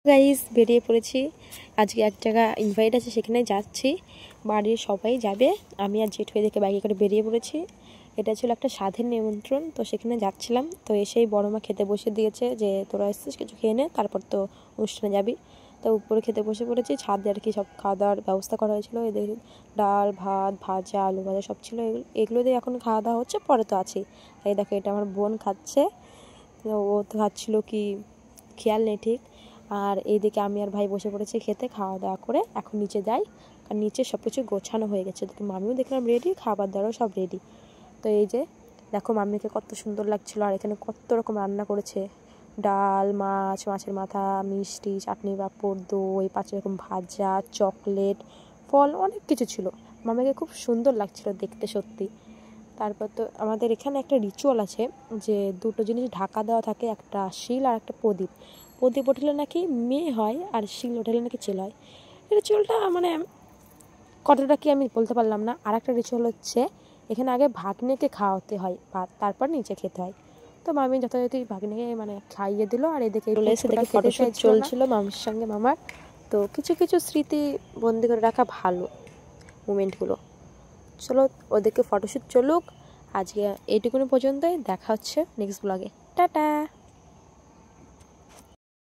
Guys বেরিয়ে পড়েছি আজকে এক জায়গা ইনভাইট আছে সেখানে যাচ্ছি বাড়ির সবাই যাবে আমি আর জেঠু এদিকে বাইকে করে বেরিয়ে পড়েছি এটা ছিল একটা স্বাধীন নিমন্ত্রণ তো সেখানে যাচ্ছিলাম তো এসেই বড় মা খেতে বসে দিয়েছে যে তোরা এসেছিস কিছু খেয়ে নে তারপর তো অনুষ্ঠানে যাবি তো উপরে খেতে বসে পড়েছি ছাদে আর কি সব খাওয়া দাওয়ার ব্যবস্থা করা হয়েছিল এদের ডাল ভাত ভাজা আলু ভাজা সব ছিল এগুলো দিয়ে এখন খাওয়া দাওয়া হচ্ছে পরে তো আছেই এই দেখো এটা আমার বোন খাচ্ছে ও তো খাচ্ছিল কি খেয়াল নেই ঠিক আর এইদিকে আমি আর ভাই বসে পড়েছি খেতে খাওয়া দাওয়া করে এখন নিচে যাই আর নিচে সব কিছু গোছানো হয়ে গেছে তো মামিও দেখলাম রেডি খাবার দাবারও সব রেডি তো এই যে দেখো মামিকে কত সুন্দর লাগছিলো আর এখানে কত রকম রান্না করেছে ডাল মাছ মাছের মাথা মিষ্টি চাটনি পাঁপড় দই 5 রকম ভাজা চকলেট ফল অনেক কিছু ছিল মামিকে খুব সুন্দর লাগছিল দেখতে সত্যি তারপর তো আমাদের এখানে একটা রিচুয়াল আছে যে দুটো জিনিস ঢাকা দেওয়া থাকে একটা শিল আর একটা প্রদীপ প্রদীপ উঠলে নাকি মেয়ে হয় আর শিল উঠলে নাকি ছেলে হয় এই রিচুয়ালটা মানে কতটা কি আমি বলতে পারলাম না আর একটা রিচুয়াল হচ্ছে এখানে আগে ভাগ্নেকে খাওয়াতে হয় ভাত তারপর নিচে খেতে হয় তো মামি যথাযথ ভাগ্নেকে মানে খাইয়ে দিল আর এদিকে ফটোশুট চলছিল মামির সঙ্গে মামার তো কিছু কিছু স্মৃতি বন্দি করে রাখা ভালো মোমেন্টগুলো চলো ওদেরকে ফটোশ্যুট চলুক আজকে এইটুকুনি পর্যন্তই দেখা হচ্ছে নেক্সট ব্লগে টাটা।